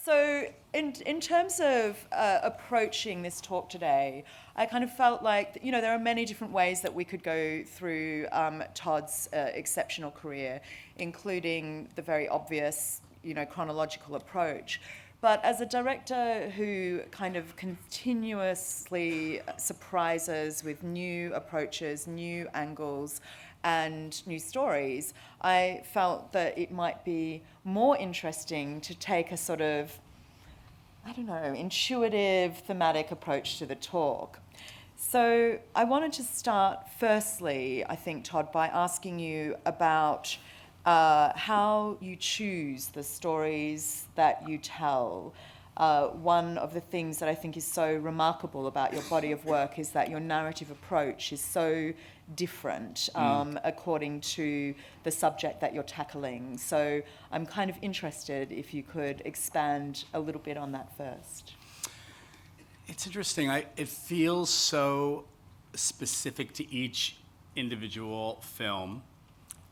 So in terms of approaching this talk today, I kind of felt like, there are many different ways that we could go through Todd's exceptional career, including the very obvious, chronological approach. But as a director who kind of continuously surprises with new approaches, new angles, and new stories, I felt that it might be more interesting to take a sort of, intuitive, thematic approach to the talk. So I wanted to start firstly, I think, Todd, by asking you about how you choose the stories that you tell. One of the things that I think is so remarkable about your body of work is that your narrative approach is so different according to the subject that you're tackling. So I'm kind of interested if you could expand a little bit on that first. It's interesting. It feels so specific to each individual film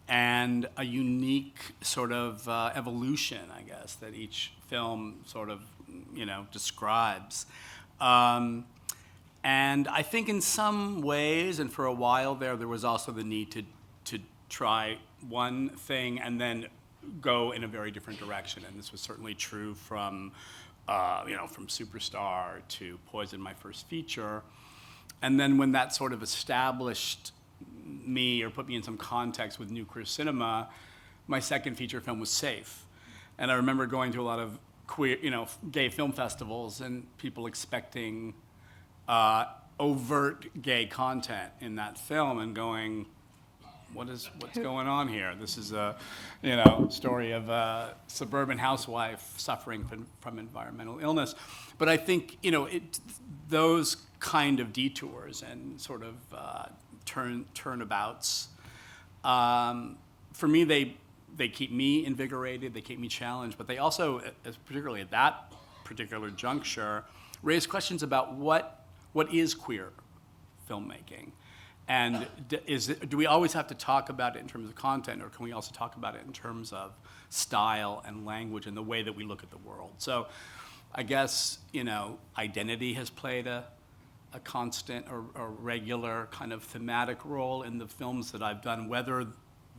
and a unique sort of evolution, I guess, that each film sort of, describes. And I think in some ways, and for a while there was also the need to try one thing and then go in a very different direction. And this was certainly true from Superstar to Poison, my first feature. And then when that sort of established me or put me in some context with new queer cinema, my second feature film was Safe. And I remember going to a lot of queer, gay film festivals and people expecting overt gay content in that film and going, what's going on here? This is a, story of a suburban housewife suffering from environmental illness. But I think, those kind of detours and sort of turnabouts, for me, they keep me invigorated, they keep me challenged, but they also, particularly at that particular juncture, raise questions about what is queer filmmaking? And do we always have to talk about it in terms of content, or can we also talk about it in terms of style and language and the way that we look at the world? So I guess, identity has played a constant or regular kind of thematic role in the films that I've done, whether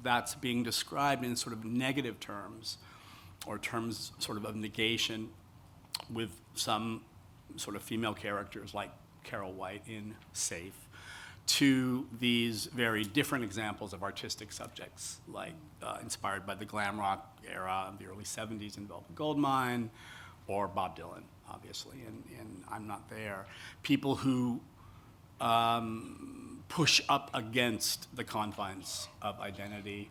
that's being described in sort of negative terms or terms sort of negation with some sort of female characters like Carol White in Safe, to these very different examples of artistic subjects, like inspired by the glam rock era of the early 70s in Velvet Goldmine, or Bob Dylan, obviously, and I'm Not There. People who push up against the confines of identity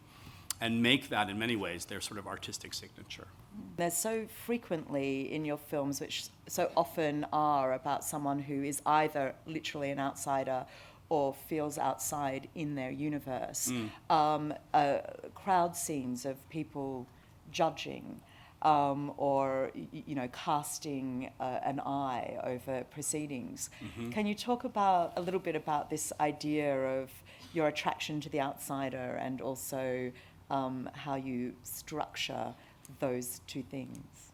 and make that, in many ways, their sort of artistic signature. There's so frequently in your films, which so often are about someone who is either literally an outsider or feels outside in their universe, crowd scenes of people judging or casting an eye over proceedings. Mm-hmm. Can you talk a little bit about this idea of your attraction to the outsider and also how you structure those two things?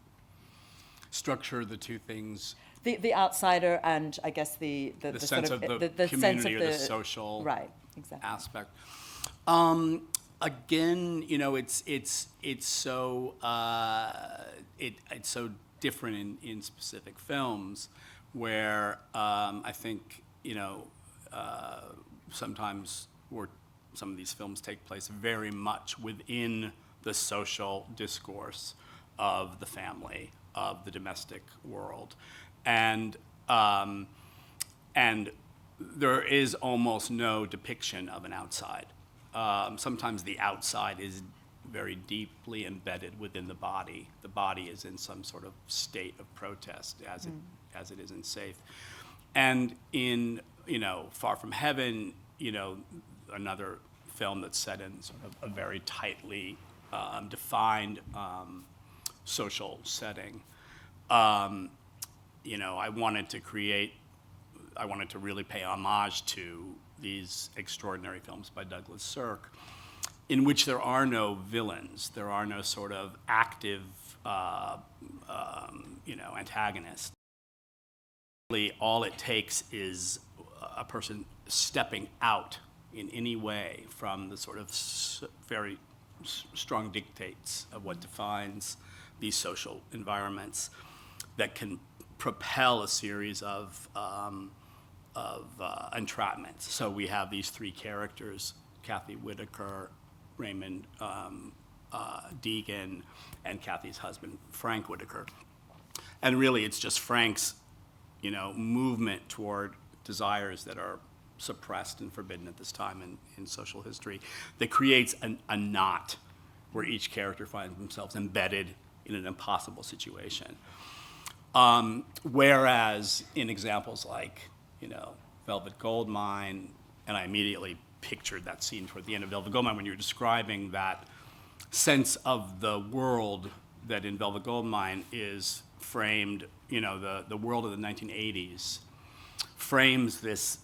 Structure the two things. The outsider and I guess the sense sort of the community sense of or the social aspect. Again, it's so different in specific films where I think sometimes some of these films take place very much within the social discourse of the family, of the domestic world, and there is almost no depiction of an outside. Sometimes the outside is very deeply embedded within the body. The body is in some sort of state of protest, as it is in Safe. And in Far From Heaven, another film that's set in sort of a very tightly defined social setting. I wanted to really pay homage to these extraordinary films by Douglas Sirk, in which there are no villains, there are no sort of active antagonist. Really, all it takes is a person stepping out in any way from the sort of very strong dictates of what defines these social environments that can propel a series of entrapments. So we have these three characters, Kathy Whitaker, Raymond Deegan, and Kathy's husband, Frank Whitaker. And really, it's just Frank's, movement toward desires that are suppressed and forbidden at this time in social history that creates a knot where each character finds themselves embedded in an impossible situation. Whereas in examples like, Velvet Goldmine, and I immediately pictured that scene toward the end of Velvet Goldmine when you were describing that sense of the world that in Velvet Goldmine is framed, the world of the 1980s frames this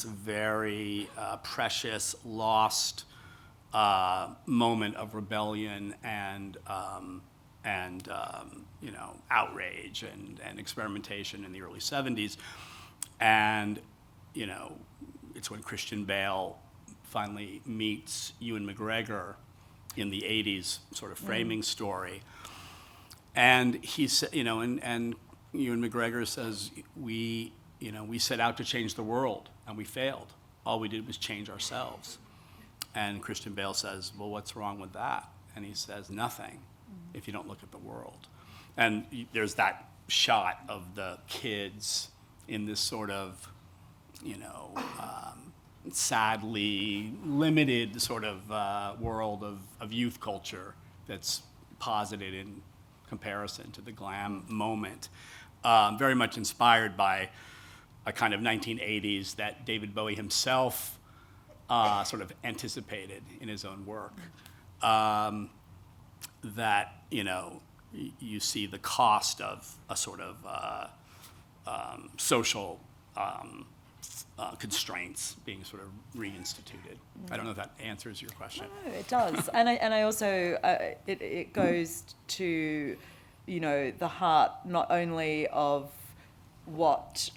very precious, lost moment of rebellion and outrage and experimentation in the early 70s. And, it's when Christian Bale finally meets Ewan McGregor in the 80s sort of framing story. And he's, and Ewan McGregor says, we set out to change the world and we failed. All we did was change ourselves. And Christian Bale says, well, what's wrong with that? And he says, nothing, if you don't look at the world. And there's that shot of the kids in this sort of, sadly limited sort of world of youth culture that's posited in comparison to the glam moment. Very much inspired by a kind of 1980s that David Bowie himself sort of anticipated in his own work. That, you see the cost of a sort of social constraints being sort of reinstituted. I don't know if that answers your question. No, it does. and I also, it goes to, the heart not only of what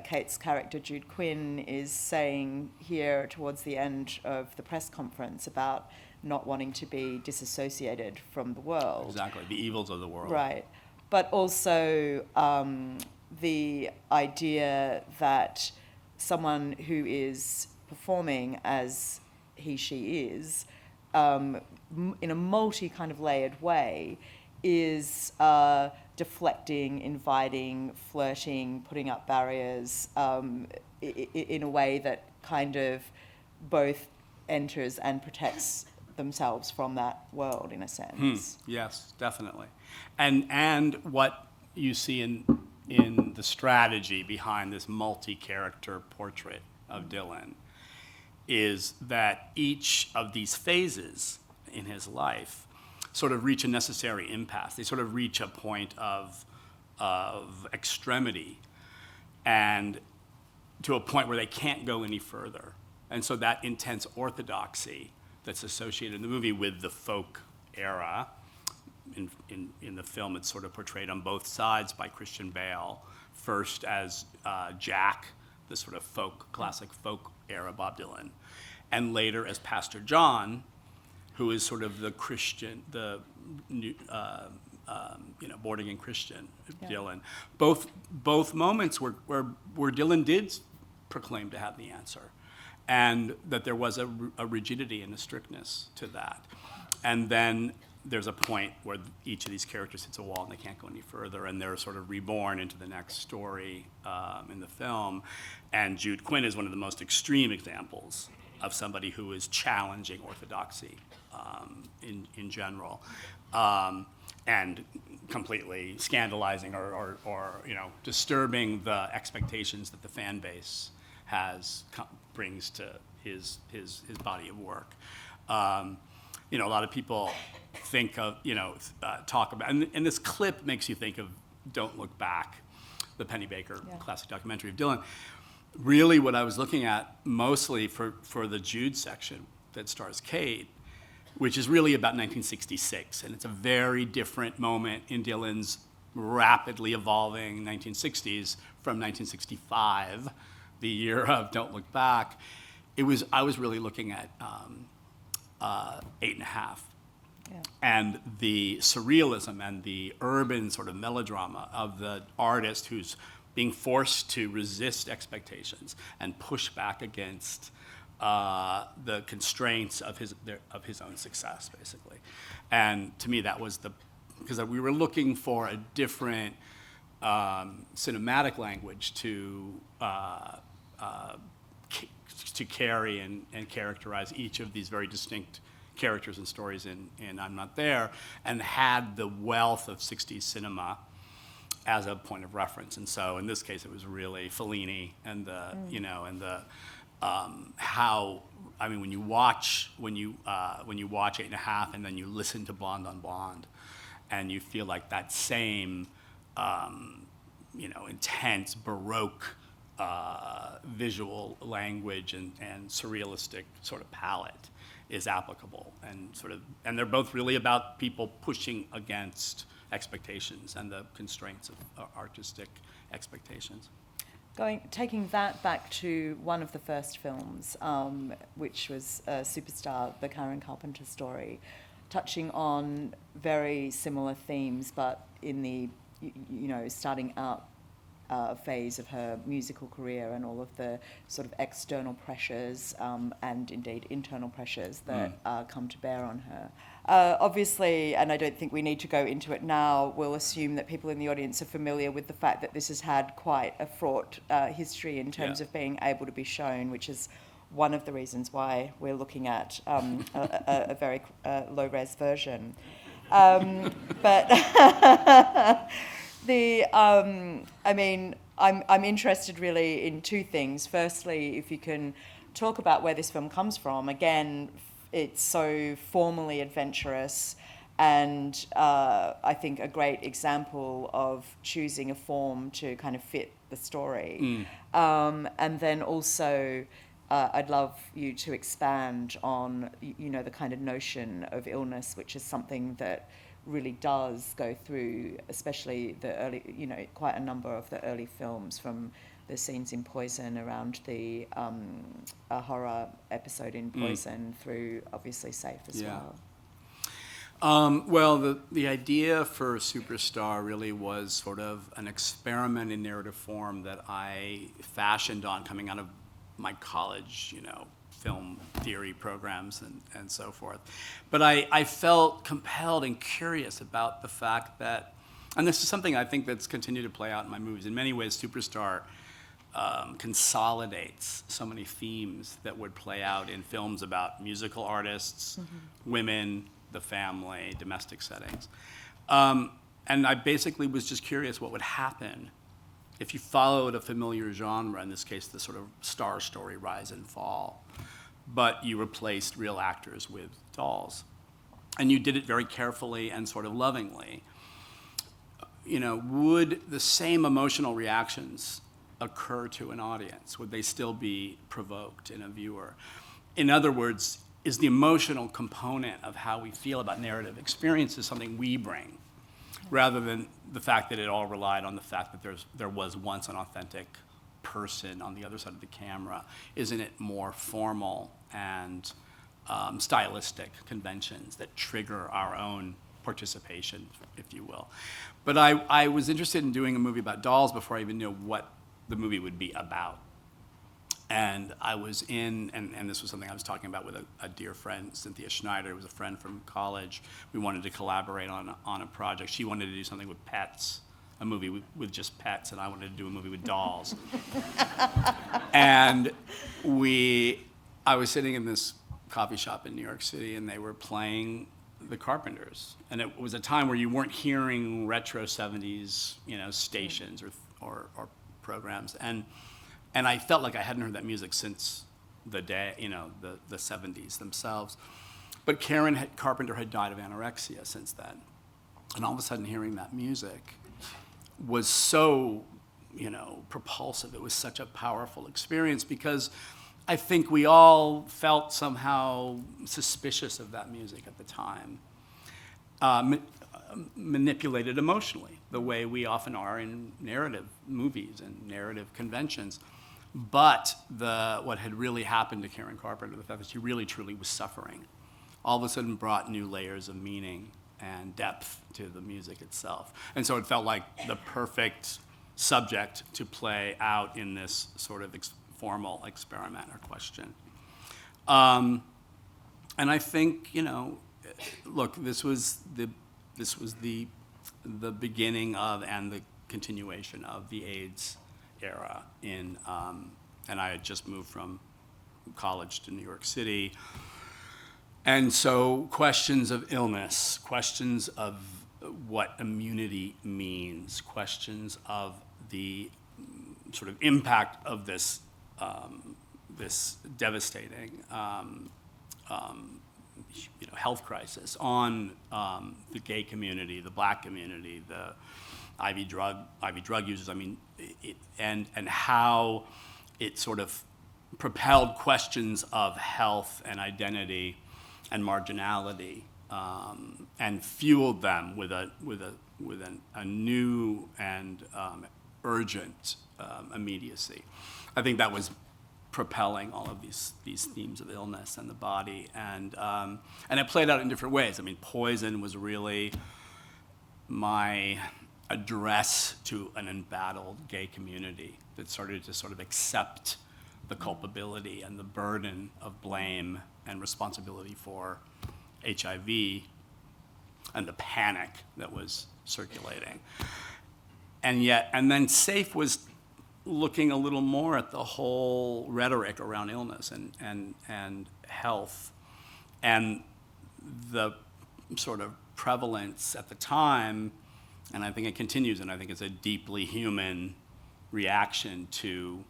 Kate's character Jude Quinn is saying here towards the end of the press conference about not wanting to be disassociated from the world. Exactly, the evils of the world. Right. But also the idea that someone who is performing as she is, in a multi kind of layered way, is deflecting, inviting, flirting, putting up barriers in a way that kind of both enters and protects themselves from that world, in a sense. Yes, definitely. And what you see in the strategy behind this multi-character portrait of Dylan is that each of these phases in his life sort of reach a necessary impasse. They sort of reach a point of extremity and to a point where they can't go any further. And so that intense orthodoxy that's associated in the movie with the folk era, in the film it's sort of portrayed on both sides by Christian Bale, first as Jack, the sort of classic folk era Bob Dylan, and later as Pastor John, who is sort of the Christian, born again Christian Dylan. Both moments where Dylan did proclaim to have the answer, and that there was a rigidity and a strictness to that. And then there's a point where each of these characters hits a wall and they can't go any further, and they're sort of reborn into the next story in the film. And Jude Quinn is one of the most extreme examples of somebody who is challenging orthodoxy in general, and completely scandalizing or disturbing the expectations that the fan base brings to his body of work. A lot of people think of, talk about, and this clip makes you think of Don't Look Back, the Penny Baker classic documentary of Dylan. Really what I was looking at mostly for the Jude section that stars Kate which is really about 1966. And it's a very different moment in Dylan's rapidly evolving 1960s from 1965, the year of Don't Look Back. I was really looking at 8 1/2. Yeah. And the surrealism and the urban sort of melodrama of the artist who's being forced to resist expectations and push back against the constraints of his own success, basically. And to me, that was because we were looking for a different cinematic language to carry and characterize each of these very distinct characters and stories in I'm Not There, and had the wealth of 60s cinema as a point of reference. And so in this case, it was really Fellini and how, I mean, when you watch 8 1/2 and then you listen to Blonde on Blonde, and you feel like that same intense Baroque visual language and surrealistic sort of palette is applicable, and they're both really about people pushing against expectations and the constraints of artistic expectations. Taking that back to one of the first films, which was Superstar, the Karen Carpenter story, touching on very similar themes, but in the starting out phase of her musical career and all of the sort of external pressures and indeed internal pressures that come to bear on her. Obviously, and I don't think we need to go into it now, we'll assume that people in the audience are familiar with the fact that this has had quite a fraught history in terms of being able to be shown, which is one of the reasons why we're looking at a very low-res version. But I'm interested really in two things. Firstly, if you can talk about where this film comes from. Again, it's so formally adventurous, and I think a great example of choosing a form to kind of fit the story. And then also, I'd love you to expand on, the kind of notion of illness, which is something that really does go through, especially the early, quite a number of the early films, from the scenes in Poison around the a horror episode in Poison through obviously Safe as well. Well, the idea for Superstar really was sort of an experiment in narrative form that I fashioned on coming out of my college, film theory programs and so forth. But I felt compelled and curious about the fact that, and this is something I think that's continued to play out in my movies. In many ways, Superstar consolidates so many themes that would play out in films about musical artists, women, the family, domestic settings. And I basically was just curious what would happen if you followed a familiar genre, in this case, the sort of star story, rise and fall, but you replaced real actors with dolls. And you did it very carefully and sort of lovingly. Would the same emotional reactions occur to an audience? Would they still be provoked in a viewer? In other words, is the emotional component of how we feel about narrative experiences something we bring, rather than the fact that it all relied on the fact that there was once an authentic person on the other side of the camera? Isn't it more formal and stylistic conventions that trigger our own participation, if you will? But I was interested in doing a movie about dolls before I even knew what the movie would be about. And I was and this was something I was talking about with a dear friend, Cynthia Schneider, who was a friend from college. We wanted to collaborate on a project. She wanted to do something with pets, a movie with just pets, and I wanted to do a movie with dolls. And I was sitting in this coffee shop in New York City, and they were playing The Carpenters. And it was a time where you weren't hearing retro 70s, stations or programs. And I felt like I hadn't heard that music since the day, the 70s themselves. But Karen Carpenter had died of anorexia since then. And all of a sudden hearing that music was so, propulsive. It was such a powerful experience because I think we all felt somehow suspicious of that music at the time, manipulated emotionally, the way we often are in narrative movies and narrative conventions. But what had really happened to Karen Carpenter, the fact that she really truly was suffering, all of a sudden brought new layers of meaning and depth to the music itself. And so it felt like the perfect subject to play out in this sort of formal experiment or question. And I think, look, this was the beginning of and the continuation of the AIDS era and I had just moved from college to New York City. And so questions of illness, questions of what immunity means, questions of the sort of impact of this devastating health crisis on the gay community, the Black community, the IV drug users. I mean, and how it sort of propelled questions of health and identity and marginality, and fueled them with a new and urgent immediacy. I think that was propelling all of these themes of illness and the body, and it played out in different ways. I mean, Poison was really my address to an embattled gay community that started to sort of accept the culpability and the burden of blame and responsibility for HIV and the panic that was circulating. And then SAFE was looking a little more at the whole rhetoric around illness and health and the sort of prevalence at the time, and I think it continues, and I think it's a deeply human reaction to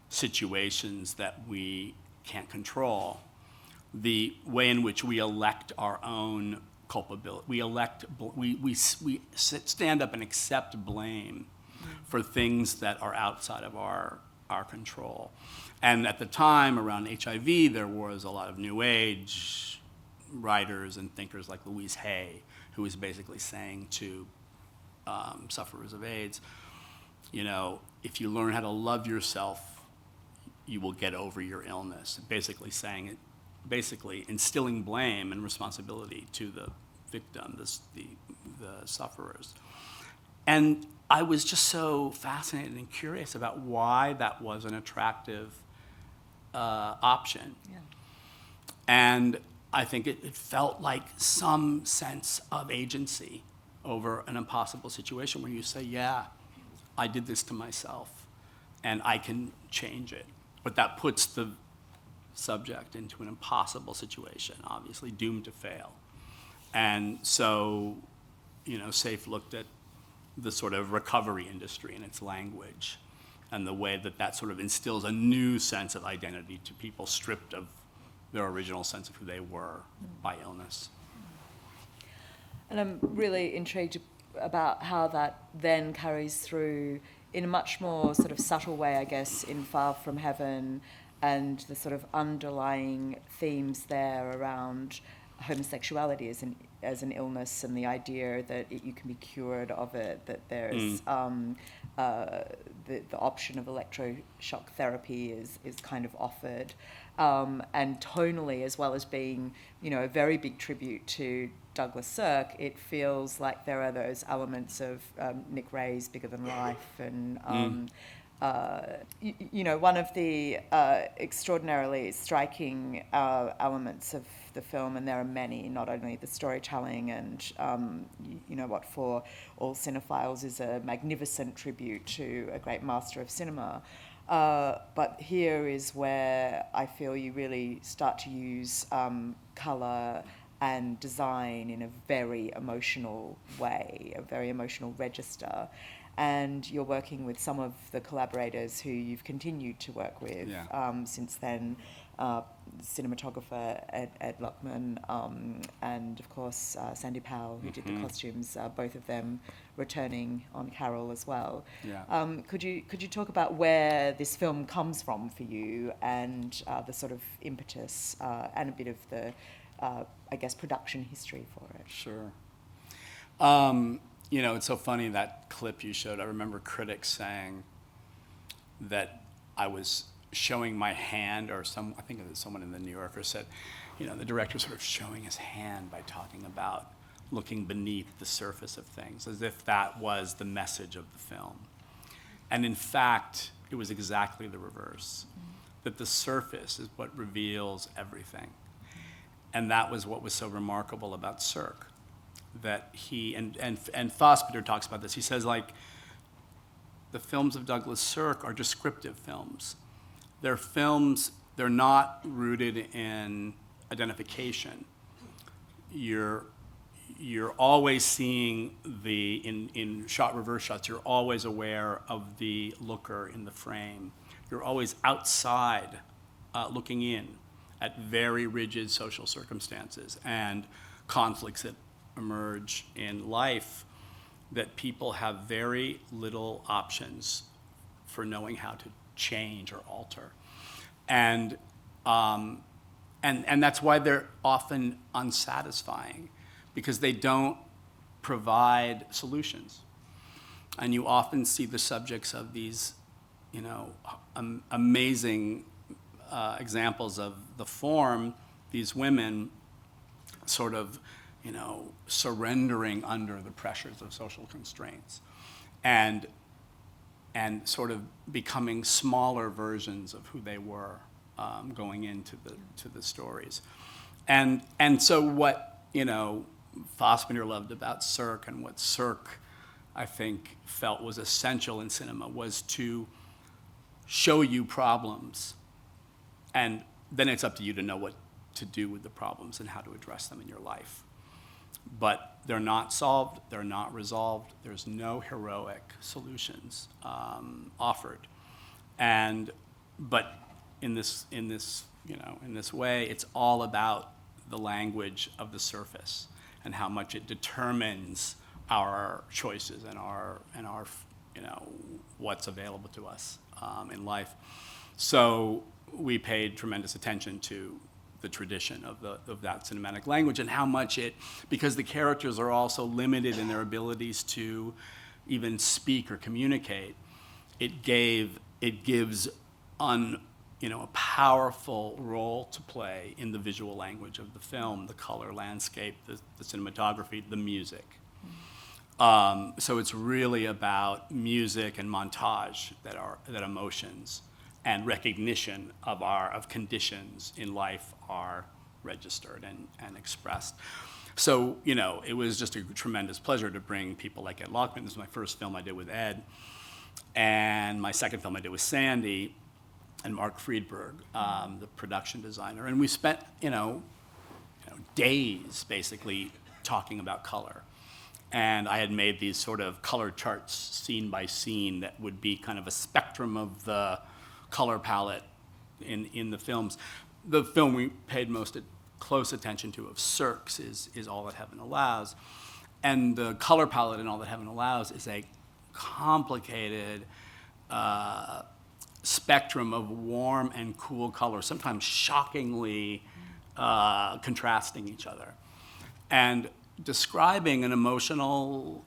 situations that we can't control. The way in which we elect our own culpability, we stand up and accept blame for things that are outside of our control. And at the time around HIV, there was a lot of New Age writers and thinkers like Louise Hay, who was basically saying to sufferers of AIDS, if you learn how to love yourself, you will get over your illness. Basically instilling blame and responsibility to the victim, the sufferers. And I was just so fascinated and curious about why that was an attractive option. Yeah. And I think it felt like some sense of agency over an impossible situation where you say, yeah, I did this to myself and I can change it. But that puts the subject into an impossible situation, obviously doomed to fail. And so, SAFE looked at the sort of recovery industry and its language and the way that sort of instills a new sense of identity to people stripped of their original sense of who they were by illness. And I'm really intrigued about how that then carries through in a much more sort of subtle way, I guess, in Far From Heaven, and the sort of underlying themes there around homosexuality as an illness, and the idea that you can be cured of it, that there's the option of electroshock therapy is kind of offered, and tonally, as well as being a very big tribute to Douglas Sirk, it feels like there are those elements of Nick Ray's Bigger Than Life, and one of the extraordinarily striking elements of the film, and there are many, not only the storytelling and what for all cinephiles is a magnificent tribute to a great master of cinema, but here is where I feel you really start to use colour and design in a very emotional way, a very emotional register. And you're working with some of the collaborators who you've continued to work with since then. cinematographer Ed Luckman, and of course Sandy Powell, who did the costumes, both of them returning on Carol as well. Yeah. Could you talk about where this film comes from for you, and the sort of impetus and a bit of the, I guess, production history for it? Sure. It's so funny, that clip you showed. I remember critics saying that I was showing my hand, or I think it was someone in the New Yorker said, the director sort of showing his hand by talking about looking beneath the surface of things, as if that was the message of the film. And in fact, it was exactly the reverse, that the surface is what reveals everything. And that was what was so remarkable about Cirque, that he, and Fassbender talks about this, he says, like, the films of Douglas Sirk are descriptive films. They're films, they're not rooted in identification. You're always seeing in reverse shots, you're always aware of the looker in the frame. You're always outside, looking in at very rigid social circumstances and conflicts that emerge in life, that people have very little options for knowing how to change or alter. And that's why they're often unsatisfying, because they don't provide solutions. And you often see the subjects of these, amazing examples of the form, these women sort of, surrendering under the pressures of social constraints, and sort of becoming smaller versions of who they were, going into the stories. And so what, Fassbender loved about Cirque, and what Cirque, I think, felt was essential in cinema, was to show you problems, and then it's up to you to know what to do with the problems and how to address them in your life. But they're not solved, they're not resolved, there's no heroic solutions offered. But in this way, it's all about the language of the surface and how much it determines our choices and our what's available to us in life. So we paid tremendous attention to the tradition of that cinematic language, and how much because the characters are also limited in their abilities to even speak or communicate, it gives a powerful role to play in the visual language of the film, the color landscape, the cinematography, the music. So it's really about music and montage that emotions and recognition of conditions in life are registered and expressed. So, it was just a tremendous pleasure to bring people like Ed Luckman. This was my first film I did with Ed, and my second film I did with Sandy and Mark Friedberg, the production designer. And we spent, days basically talking about color. And I had made these sort of color charts, scene by scene, that would be kind of a spectrum of the color palette in the films. The film we paid most close attention to of Cirque's is All That Heaven Allows. And the color palette in All That Heaven Allows is a complicated spectrum of warm and cool colors, sometimes shockingly contrasting each other, and describing an emotional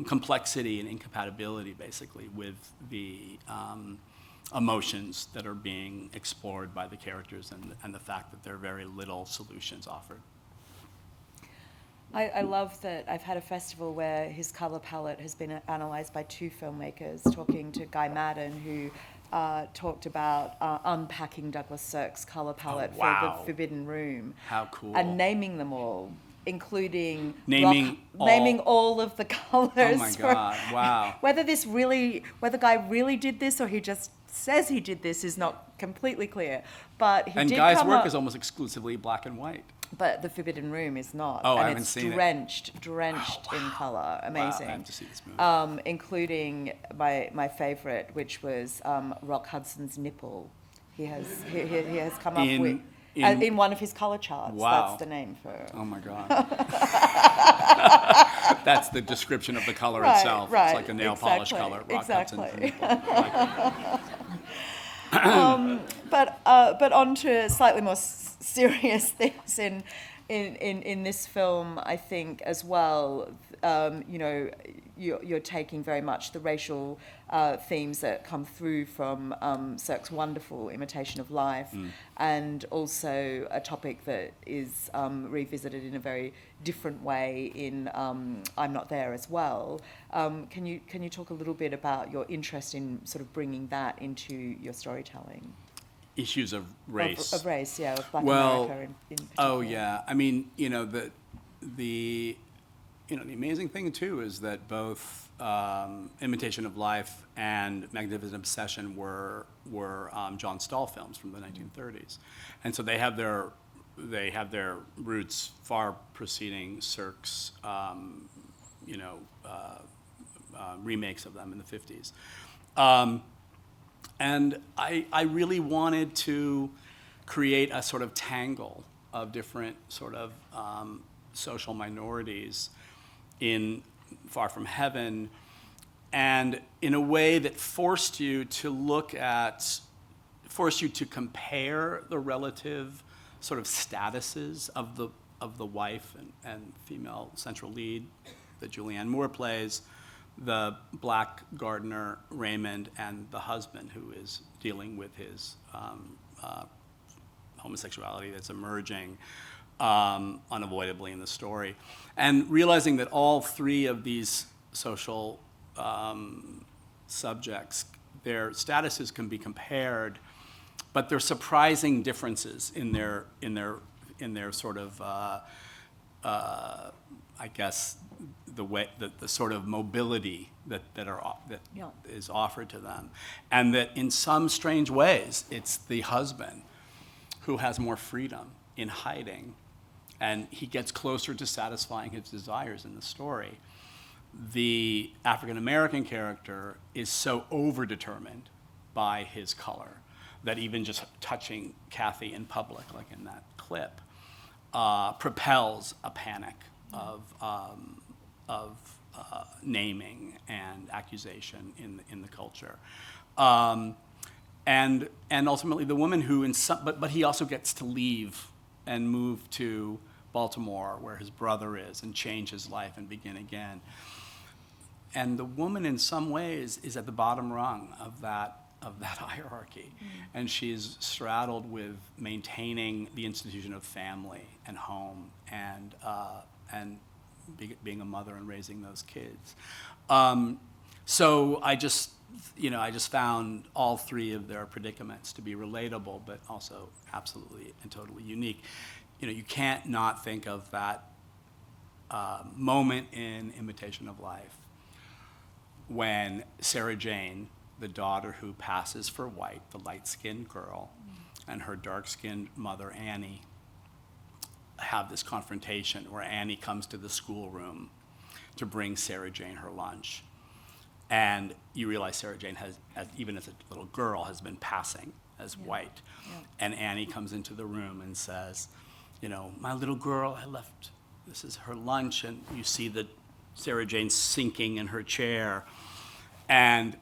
complexity and incompatibility, basically, with the emotions that are being explored by the characters, and the fact that there are very little solutions offered. I love that I've had a festival where his colour palette has been analysed by two filmmakers, talking to Guy Madden, who talked about unpacking Douglas Sirk's colour palette for The Forbidden Room. How cool. And naming them all, including naming all of the colours. Oh my God, wow. Whether Guy really did this or he just says he did this is not completely clear. But he did Guy's come work up, is almost exclusively black and white. But The Forbidden Room is not. Oh, and I haven't seen it. Drenched in colour. Amazing. Wow, I have to see this movie. Including my favourite, which was Rock Hudson's Nipple, he has come up In- with. in- In one of his colour charts. Wow. That's the name for. Oh my God. That's the description of the color Right, itself. right, It's like a nail polish exactly, color. Rock Hudson exactly. from But on to slightly more serious things in this film, I think as well. You know, you're taking very much the racial themes that come through from Cirque's wonderful Imitation of Life, and also a topic that is revisited in a very different way in I'm Not There as well. Can you talk a little bit about your interest in sort of bringing that into your storytelling? Issues of race. Of race, yeah, of Black America in particular. Oh yeah. I mean, you know, the amazing thing too is that both Imitation of Life and Magnificent Obsession were John Stahl films from the 1930s, and so they have their roots far preceding Cirque's remakes of them in the 50s. And I really wanted to create a sort of tangle of different sort of social minorities in Far From Heaven, and in a way that forced you to compare the relative sort of statuses of the wife and female central lead that Julianne Moore plays, the black gardener Raymond, and the husband who is dealing with his homosexuality that's emerging unavoidably in the story. And realizing that all three of these social subjects, their statuses can be compared, but there's surprising differences in their sort of I guess the way the sort of mobility that is offered to them, and that in some strange ways it's the husband who has more freedom in hiding, and he gets closer to satisfying his desires in the story. The African American character is so overdetermined by his color that even just touching Kathy in public, like in that clip, propels a panic of naming and accusation in the culture, and ultimately the woman who but he also gets to leave and move to Baltimore where his brother is and change his life and begin again. And the woman in some ways is at the bottom rung of that hierarchy, and she's straddled with maintaining the institution of family and home and being a mother and raising those kids. So I just found all three of their predicaments to be relatable, but also absolutely and totally unique. You can't not think of that moment in Imitation of Life when Sarah Jane, the daughter who passes for white, the light-skinned girl, and her dark-skinned mother, Annie, have this confrontation where Annie comes to the schoolroom to bring Sarah Jane her lunch. And you realize Sarah Jane even as a little girl, has been passing as white. Yeah. And Annie comes into the room and says, my little girl, this is her lunch, and you see that Sarah Jane sinking in her chair. And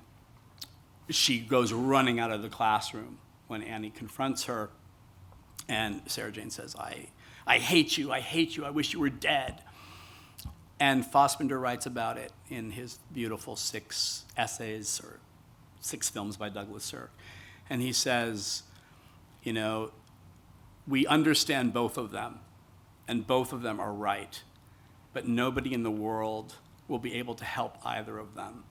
she goes running out of the classroom when Annie confronts her. And Sarah Jane says, I hate you, I wish you were dead. And Fassbender writes about it in his beautiful 6 essays or 6 films by Douglas Sirk. And he says, we understand both of them, and both of them are right, but nobody in the world will be able to help either of them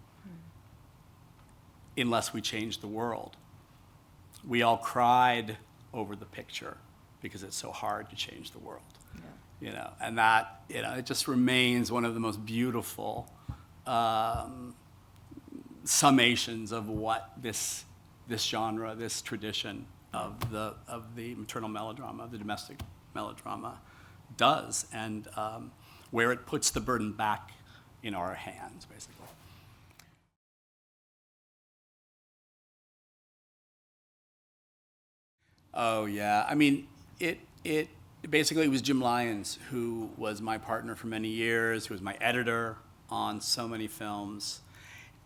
unless we change the world. We all cried over the picture because it's so hard to change the world. Yeah. And that, it just remains one of the most beautiful summations of what this genre, this tradition of the maternal melodrama, of the domestic melodrama does, and where it puts the burden back in our hands, basically. Oh yeah, I mean, it basically was Jim Lyons, who was my partner for many years, who was my editor on so many films,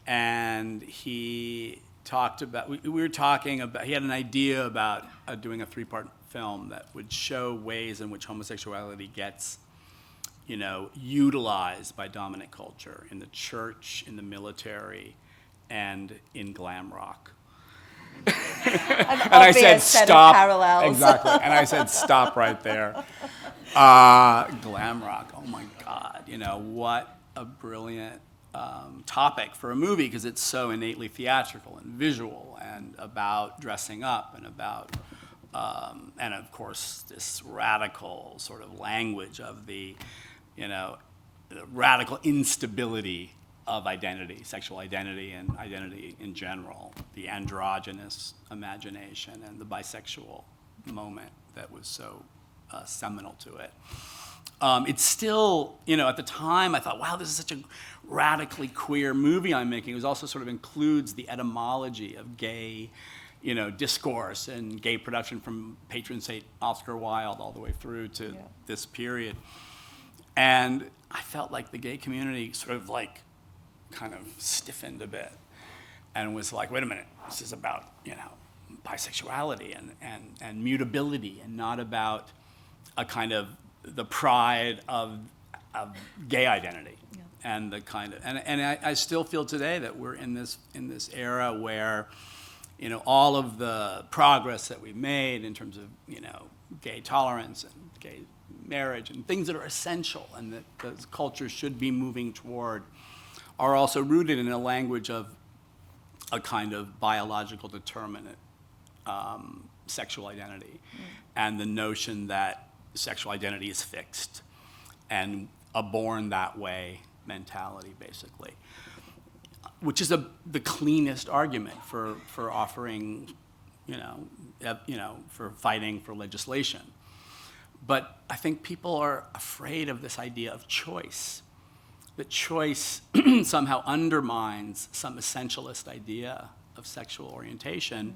and he talked about. We were talking about. He had an idea about doing a 3-part film that would show ways in which homosexuality gets, utilized by dominant culture in the church, in the military, and in glam rock. And I said, stop. Exactly. And I said, stop right there. Glam rock. Oh my God. What a brilliant topic for a movie, because it's so innately theatrical and visual and about dressing up and about, and of course, this radical sort of language of the radical instability of identity, sexual identity, and identity in general, the androgynous imagination and the bisexual moment that was so seminal to it. It's still, at the time I thought, wow, this is such a radically queer movie I'm making. It was also sort of includes the etymology of gay, discourse and gay production from patron saint Oscar Wilde all the way through to this period. And I felt like the gay community sort of kind of stiffened a bit and was like, wait a minute, this is about, bisexuality and mutability, and not about a kind of the pride of gay identity. And the kind of, and I still feel today that we're in this era where, all of the progress that we've made in terms of, gay tolerance and gay marriage and things that are essential and that the culture should be moving toward are also rooted in a language of a kind of biological determinate sexual identity, and the notion that sexual identity is fixed and a born that way mentality, basically, which is the cleanest argument for offering, for fighting for legislation. But I think people are afraid of this idea of choice, that choice somehow undermines some essentialist idea of sexual orientation.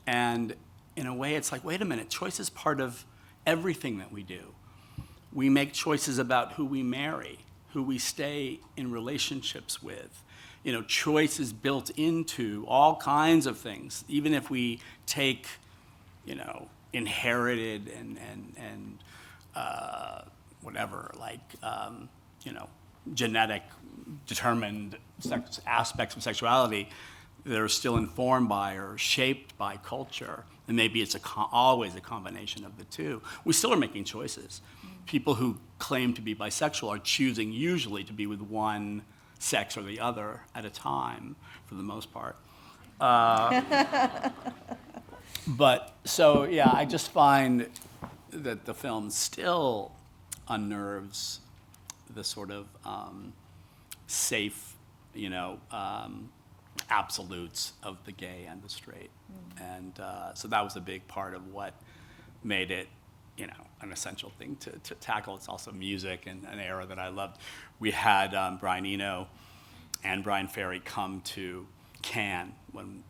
And in a way, it's like, wait a minute, choice is part of everything that we do. We make choices about who we marry, who we stay in relationships with. Choice is built into all kinds of things, even if we take, inherited and whatever, genetic determined aspects of sexuality that are still informed by or shaped by culture. And maybe it's always a combination of the two. We still are making choices. People who claim to be bisexual are choosing usually to be with one sex or the other at a time, for the most part. But so, yeah, I just find that the film still unnerves the sort of safe, absolutes of the gay and the straight. And so that was a big part of what made it, an essential thing to tackle. It's also music and an era that I loved. We had Brian Eno and Brian Ferry come to Cannes when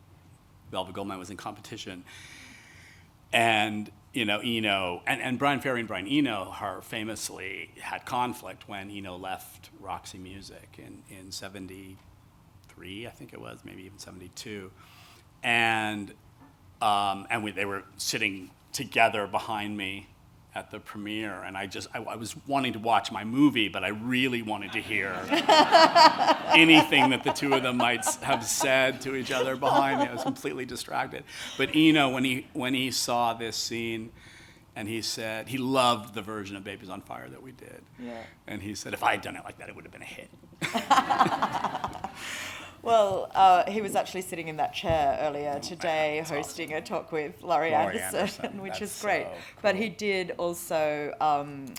Velvet Goldmine was in competition. And, Eno, and Brian Ferry and Brian Eno famously had conflict when Eno left Roxy Music in 73, I think it was, maybe even 72. And they were sitting together behind me at the premiere, and I was wanting to watch my movie, but I really wanted to hear anything that the two of them might have said to each other behind me. I was completely distracted. But Eno, when he saw this scene, and he said he loved the version of Babies on Fire that we did. Yeah. And he said, if I had done it like that, it would have been a hit. Well, he was actually sitting in that chair earlier today, hosting a talk with Laurie Anderson, which is great. So cool. But he did also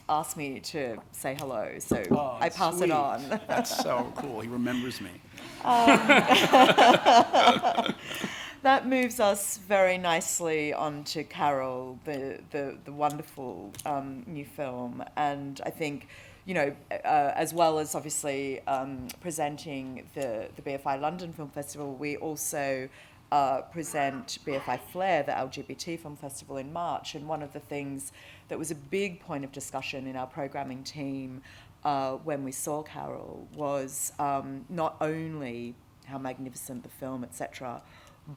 ask me to say hello, so I pass it on. That's so cool. He remembers me. That moves us very nicely on to Carol, the wonderful new film, and I think, as well as obviously presenting the BFI London Film Festival, we also present BFI Flare, the LGBT Film Festival, in March. And one of the things that was a big point of discussion in our programming team when we saw Carol was not only how magnificent the film, etc.,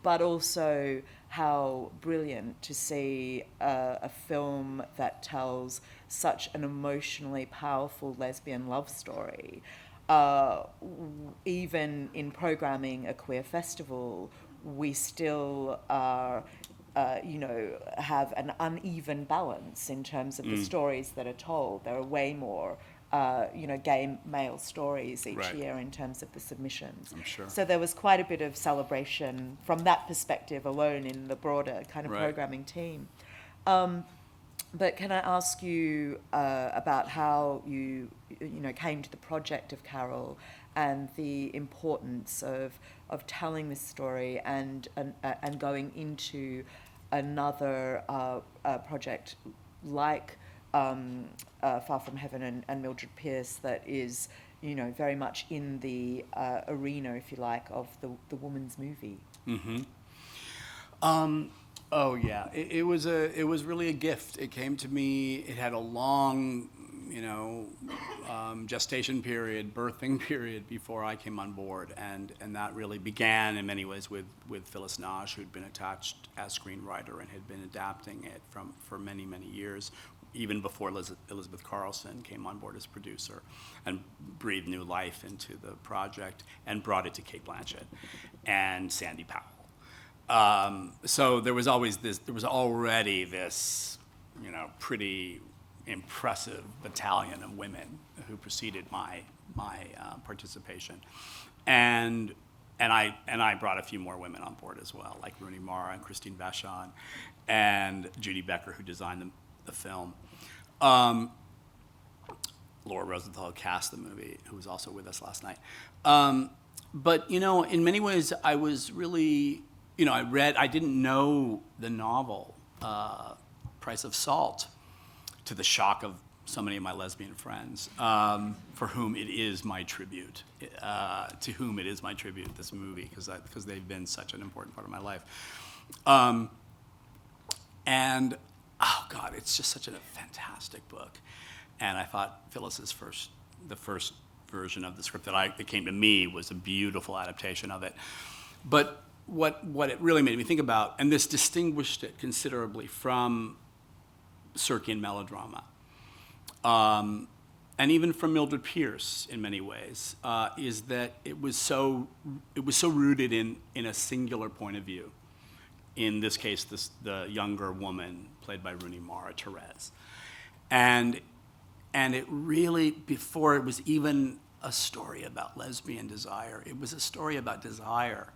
but also how brilliant to see a film that tells such an emotionally powerful lesbian love story. Even in programming a queer festival, we still are, have an uneven balance in terms of the stories that are told. There are way more gay male stories each year in terms of the submissions. I'm sure. So there was quite a bit of celebration from that perspective alone in the broader kind of programming team. But can I ask you about how you came to the project of Carol and the importance of telling this story and going into another project like Far From Heaven and Mildred Pierce that is, very much in the arena, if you like, of the woman's movie. Mm-hmm. Oh yeah, it was really a gift. It came to me. It had a long, gestation period, birthing period before I came on board, and that really began in many ways with Phyllis Nash, who'd been attached as screenwriter and had been adapting it for many years, even before Elizabeth Carlson came on board as producer, and breathed new life into the project and brought it to Cate Blanchett and Sandy Powell. So there was already this, pretty impressive battalion of women who preceded my participation, and I brought a few more women on board as well, like Rooney Mara and Christine Vachon, and Judy Becker, who designed the film. Laura Rosenthal cast the movie, who was also with us last night. But in many ways, I was really. I didn't know the novel, Price of Salt, to the shock of so many of my lesbian friends, for whom it is my tribute, this movie, because they've been such an important part of my life. And, oh God, it's just such a fantastic book. And I thought Phyllis's the first version of the script that came to me was a beautiful adaptation of it. But what it really made me think about, and this distinguished it considerably from Circean melodrama, and even from Mildred Pierce in many ways, is that it was so rooted in a singular point of view. In this case, the younger woman played by Rooney Mara, Therese, and it really, before it was even a story about lesbian desire, it was a story about desire.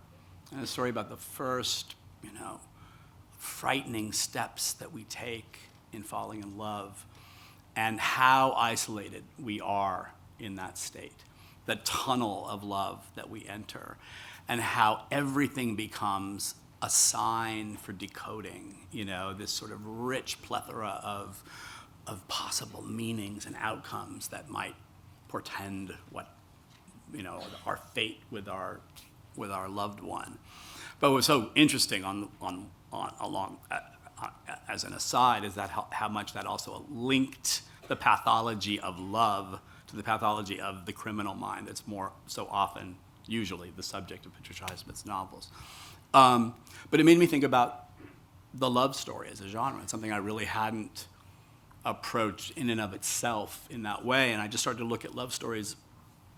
And a story about the first, frightening steps that we take in falling in love, and how isolated we are in that state, the tunnel of love that we enter, and how everything becomes a sign for decoding, this sort of rich plethora of possible meanings and outcomes that might portend what, our fate with our loved one. But what was so interesting as an aside is that how much that also linked the pathology of love to the pathology of the criminal mind that's so often, usually, the subject of Patricia Highsmith's novels. But it made me think about the love story as a genre. It's something I really hadn't approached in and of itself in that way, and I just started to look at love stories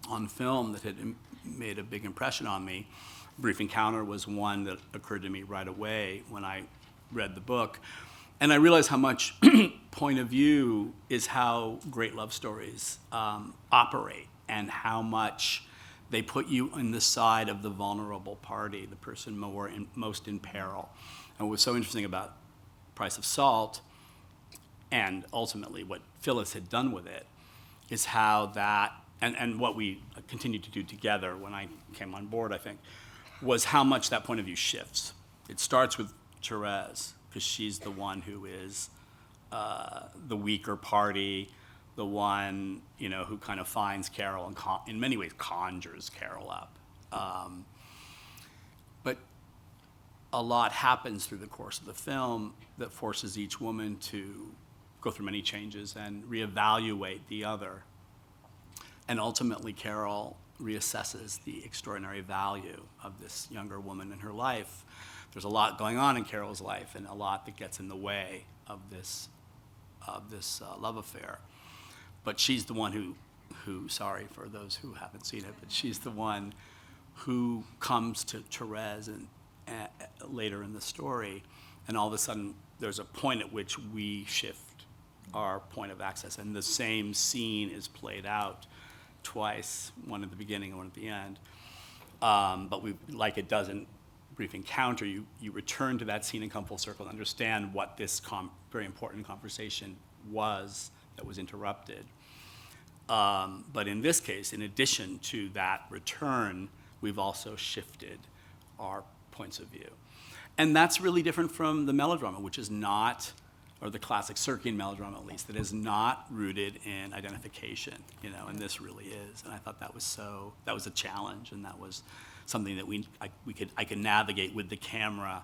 on film that had made a big impression on me. Brief Encounter was one that occurred to me right away when I read the book. And I realized how much point of view is how great love stories operate, and how much they put you on the side of the vulnerable party, the person most in peril. And what was so interesting about Price of Salt, and ultimately what Phyllis had done with it, is how that, and what we continued to do together when I came on board, I think, was how much that point of view shifts. It starts with Therese, because she's the one who is the weaker party, the one, who kind of finds Carol and in many ways conjures Carol up. But a lot happens through the course of the film that forces each woman to go through many changes and reevaluate the other. And ultimately, Carol reassesses the extraordinary value of this younger woman in her life. There's a lot going on in Carol's life and a lot that gets in the way of this love affair. But she's the one who, sorry for those who haven't seen it, but she's the one who comes to Therese and later in the story, and all of a sudden there's a point at which we shift our point of access, and the same scene is played out twice, one at the beginning and one at the end. But we, like it does in Brief Encounter, you return to that scene and come full circle and understand what this very important conversation was that was interrupted. But in this case, in addition to that return, we've also shifted our points of view. And that's really different from the melodrama, which is not, or the classic Circean melodrama at least, that is not rooted in identification, and this really is. And I thought that was a challenge, and that was something that I could navigate with the camera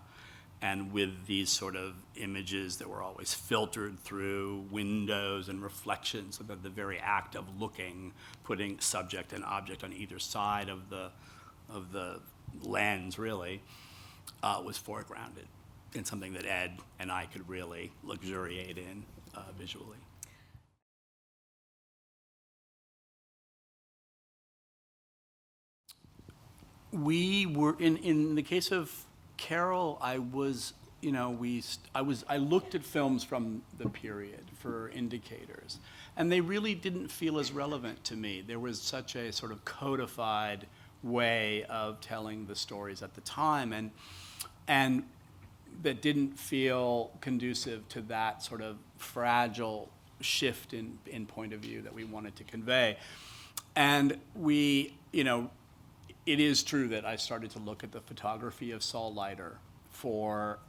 and with these sort of images that were always filtered through windows and reflections, so that the very act of looking, putting subject and object on either side of the lens, really, was foregrounded in something that Ed and I could really luxuriate in visually. We were in the case of Carol. I looked at films from the period for indicators, and they really didn't feel as relevant to me. There was such a sort of codified way of telling the stories at the time, and that didn't feel conducive to that sort of fragile shift in point of view that we wanted to convey. And it is true that I started to look at the photography of Saul Leiter for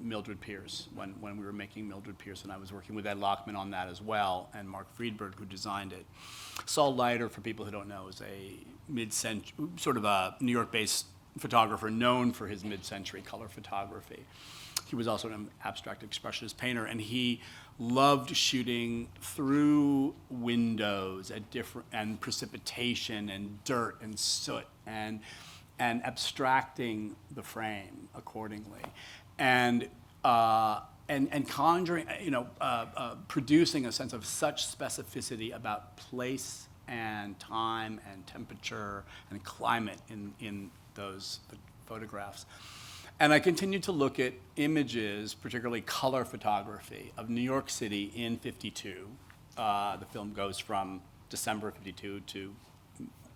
Mildred Pierce when we were making Mildred Pierce, and I was working with Ed Lachman on that as well, and Mark Friedberg, who designed it. Saul Leiter, for people who don't know, is a mid-century, sort of a New York-based photographer known for his mid-century color photography. He was also an abstract expressionist painter, and he loved shooting through windows and precipitation and dirt and soot and abstracting the frame accordingly, and conjuring, producing a sense of such specificity about place and time and temperature and climate in those photographs. And I continued to look at images, particularly color photography, of New York City in '52. The film goes from December of '52 to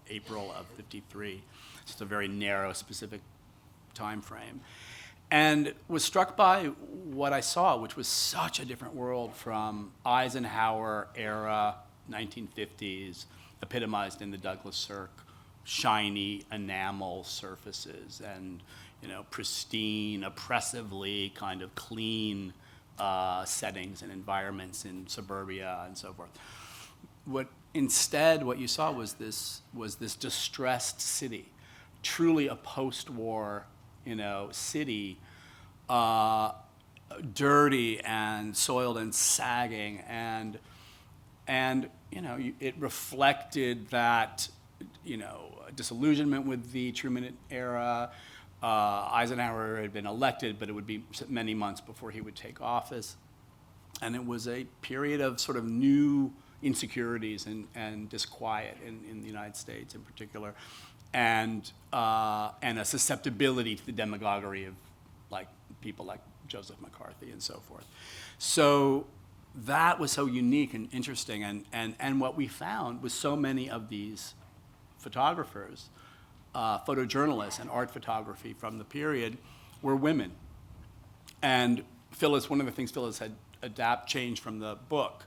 April of '53. So it's a very narrow, specific time frame. And was struck by what I saw, which was such a different world from Eisenhower era 1950s, epitomized in the Douglas Sirk shiny enamel surfaces and pristine, oppressively kind of clean settings and environments in suburbia and so forth. What you saw was this distressed city, truly a post-war city, dirty and soiled and sagging, and it reflected that disillusionment with the Truman era. Eisenhower had been elected, but it would be many months before he would take office. And it was a period of sort of new insecurities and disquiet in the United States in particular, and a susceptibility to the demagoguery of people like Joseph McCarthy and so forth. So that was so unique and interesting, and what we found was so many of these photographers, photojournalists and art photography from the period were women. And Phyllis, one of the things Phyllis had changed from the book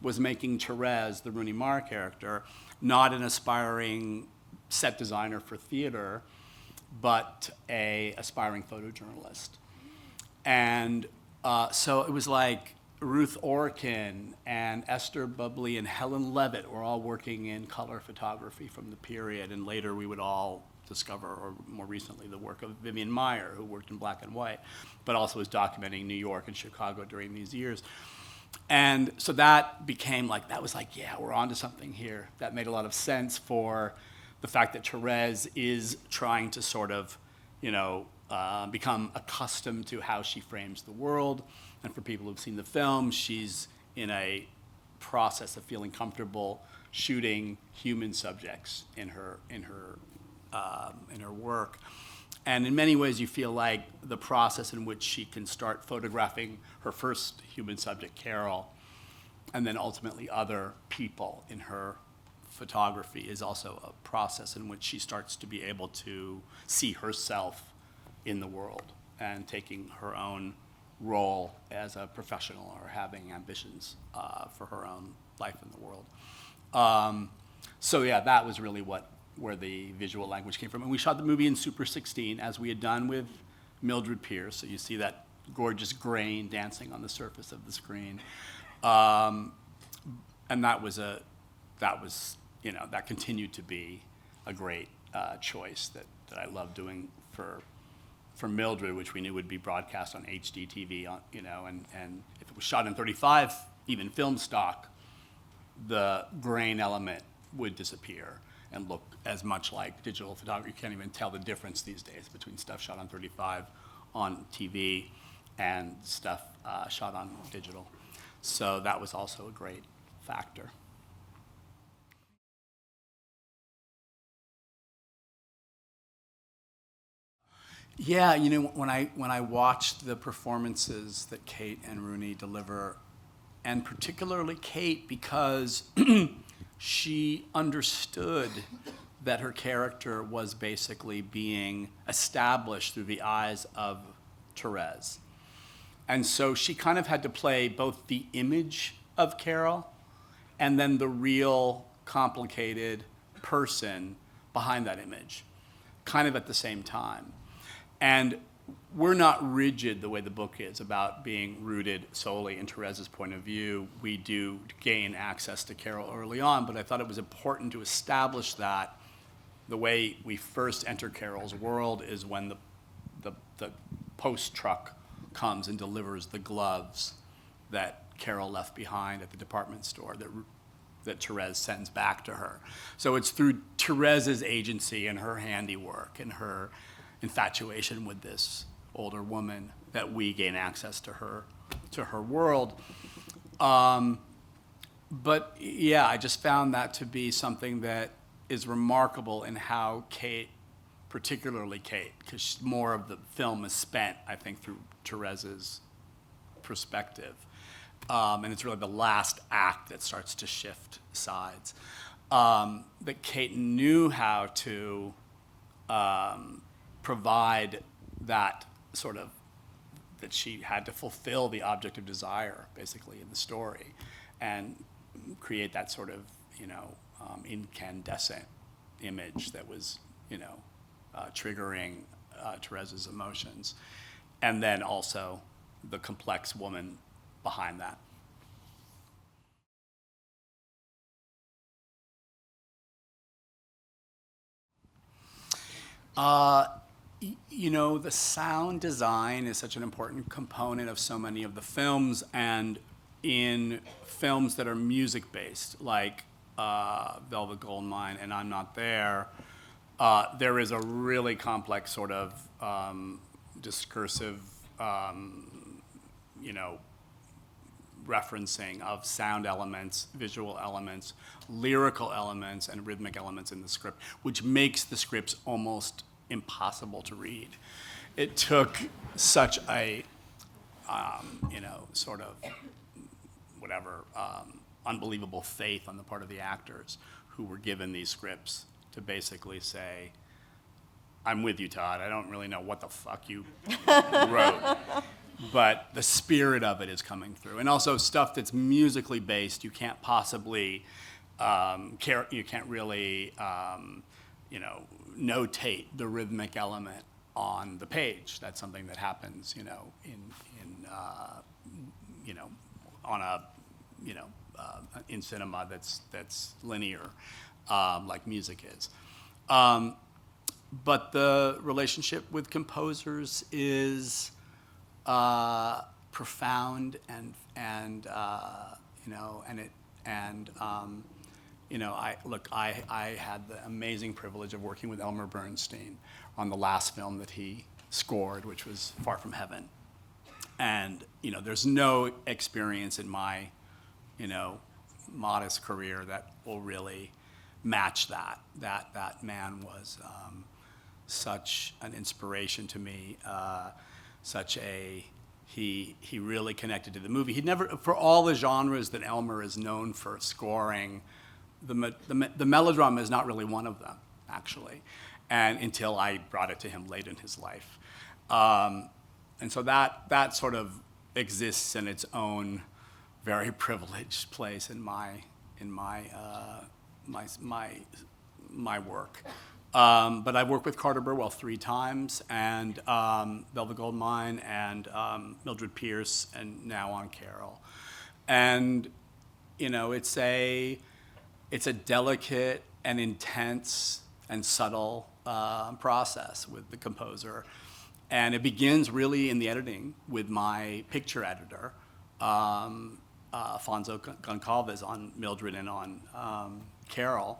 was making Therese, the Rooney Mara character, not an aspiring set designer for theater, but a aspiring photojournalist. And so it was like Ruth Orkin and Esther Bubley and Helen Levitt were all working in color photography from the period, and later we would all discover, or more recently, the work of Vivian Maier, who worked in black and white, but also was documenting New York and Chicago during these years. And so that became like, that was like, yeah, we're onto something here. That made a lot of sense for the fact that Therese is trying to sort of, become accustomed to how she frames the world. And for people who've seen the film, she's in a process of feeling comfortable shooting human subjects in her work. And in many ways, you feel like the process in which she can start photographing her first human subject, Carol, and then ultimately other people in her photography is also a process in which she starts to be able to see herself in the world and taking her own role as a professional or having ambitions for her own life in the world. So yeah, that was really where the visual language came from. And we shot the movie in Super 16, as we had done with Mildred Pierce. So you see that gorgeous grain dancing on the surface of the screen. And that continued to be a great choice that I loved doing for Mildred, which we knew would be broadcast on HD TV, and if it was shot in 35, even film stock, the grain element would disappear and look as much like digital photography. You can't even tell the difference these days between stuff shot on 35 on TV and stuff shot on digital. So that was also a great factor. Yeah, when I watched the performances that Kate and Rooney deliver, and particularly Kate, because she understood that her character was basically being established through the eyes of Therese. And so she kind of had to play both the image of Carol and then the real complicated person behind that image, kind of at the same time. And we're not rigid the way the book is about being rooted solely in Therese's point of view. We do gain access to Carol early on, but I thought it was important to establish that the way we first enter Carol's world is when the post truck comes and delivers the gloves that Carol left behind at the department store that Therese sends back to her. So it's through Therese's agency and her handiwork and her infatuation with this older woman that we gain access to her world. But yeah, I just found that to be something that is remarkable in how Kate, particularly Kate, because more of the film is spent, I think, through Therese's perspective. And it's really the last act that starts to shift sides. That Kate knew how to provide that sort of, that she had to fulfill the object of desire, basically, in the story, and create that sort of, incandescent image that was, triggering Therese's emotions, and then also the complex woman behind that. The sound design is such an important component of so many of the films, and in films that are music-based, like Velvet Goldmine and I'm Not There, there is a really complex sort of discursive, referencing of sound elements, visual elements, lyrical elements, and rhythmic elements in the script, which makes the scripts almost impossible to read. It took such a, sort of, unbelievable faith on the part of the actors who were given these scripts to basically say, I'm with you, Todd. I don't really know what the fuck you wrote, but the spirit of it is coming through. And also stuff that's musically based, you can't possibly, you can't really, notate the rhythmic element on the page. That's something that happens, in cinema that's linear, like music is. but the relationship with composers is profound and I had the amazing privilege of working with Elmer Bernstein on the last film that he scored, which was Far From Heaven. And, there's no experience in my, modest career that will really match that. That man was such an inspiration to me, he really connected to the movie. He'd never, for all the genres that Elmer is known for scoring, the melodrama is not really one of them, actually, and until I brought it to him late in his life. And so that sort of exists in its own very privileged place in my work. But I've worked with Carter Burwell 3 times, and Velvet Goldmine, and Mildred Pierce, and now on Carol. And it's a delicate and intense and subtle process with the composer. And it begins really in the editing with my picture editor, Afonso Goncalves, on Mildred and on Carol.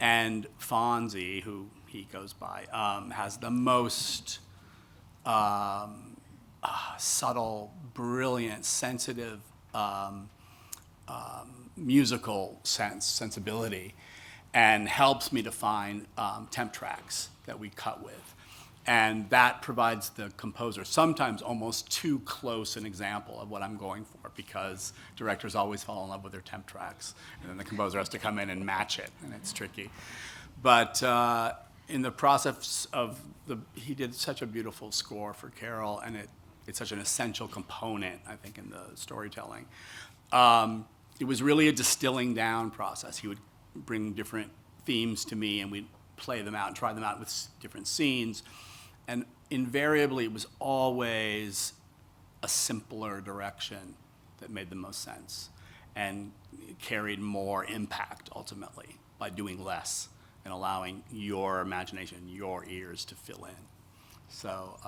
And Fonzie, who he goes by, has the most subtle, brilliant, sensitive musical sensibility, and helps me to find temp tracks that we cut with. And that provides the composer sometimes almost too close an example of what I'm going for, because directors always fall in love with their temp tracks, and then the composer has to come in and match it, and it's tricky. But in the process of he did such a beautiful score for Carol, and it's such an essential component, I think, in the storytelling. It was really a distilling down process. He would bring different themes to me, and we'd play them out and try them out with different scenes. And invariably, it was always a simpler direction that made the most sense and carried more impact, ultimately, by doing less and allowing your imagination, your ears to fill in. So,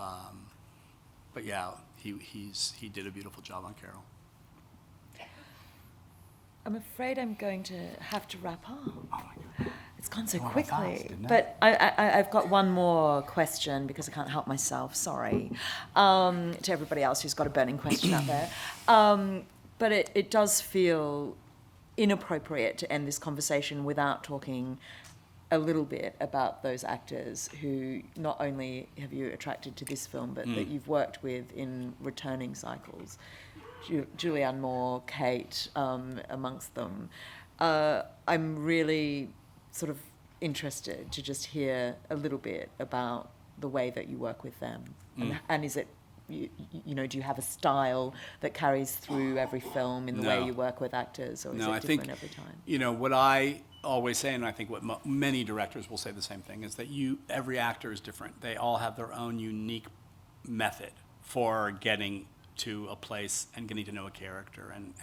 but yeah, he did a beautiful job on Carol. I'm afraid I'm going to have to wrap up. Oh my God. It's gone so Fast, quickly. didn't it? But I've got one more question, because I can't help myself, sorry, to everybody else who's got a burning question out there. But it does feel inappropriate to end this conversation without talking a little bit about those actors who not only have you attracted to this film, but that you've worked with in returning cycles. Julianne Moore, Kate, amongst them. I'm really sort of interested to just hear a little bit about the way that you work with them. And is it, do you have a style that carries through every film in the way you work with actors, or is it different every time? What I always say, and I think what many directors will say the same thing, is that every actor is different. They all have their own unique method for getting to a place and getting to know a character, and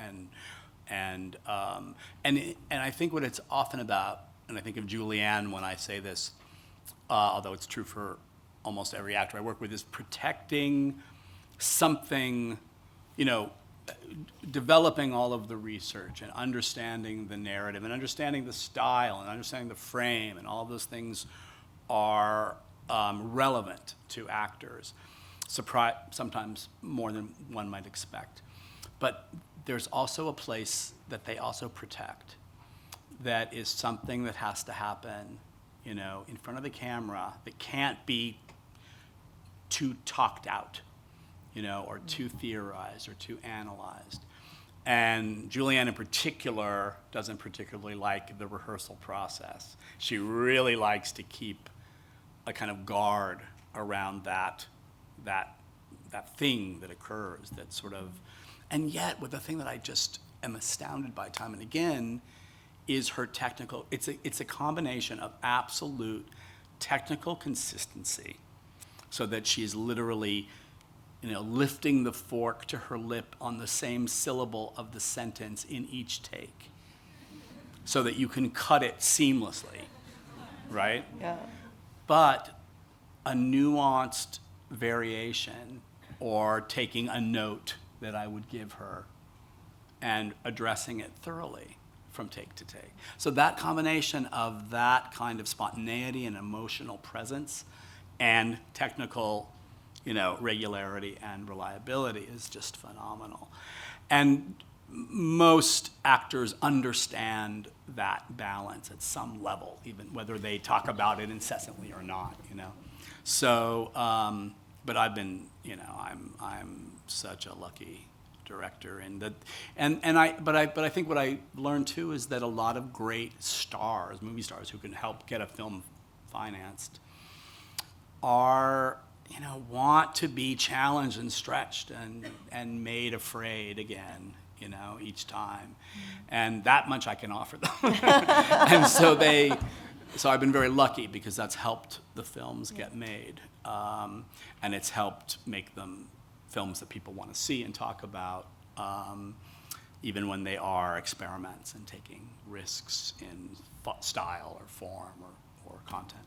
I think what it's often about, and I think of Julianne when I say this, although it's true for almost every actor I work with, is protecting something, developing all of the research and understanding the narrative and understanding the style and understanding the frame, and all of those things are relevant to actors, sometimes more than one might expect. But there's also a place that they also protect, that is something that has to happen, in front of the camera, that can't be too talked out, or too theorized or too analyzed. And Julianne in particular doesn't particularly like the rehearsal process. She really likes to keep a kind of guard around that thing that occurs, that sort of, and yet with the thing that I just am astounded by time and again is her technical, it's a combination of absolute technical consistency, so that she's literally, lifting the fork to her lip on the same syllable of the sentence in each take, so that you can cut it seamlessly, right? Yeah. But a nuanced variation or taking a note that I would give her and addressing it thoroughly from take to take. So that combination of that kind of spontaneity and emotional presence and technical, regularity and reliability is just phenomenal. And most actors understand that balance at some level, even whether they talk about it incessantly or not, So, but I've been, I'm such a lucky director, and I think what I learned too is that a lot of great stars, movie stars, who can help get a film financed, are want to be challenged and stretched and made afraid again, each time, and that much I can offer them, and so I've been very lucky because that's helped the films get made, and it's helped make them films that people want to see and talk about, even when they are experiments and taking risks in style or form or content.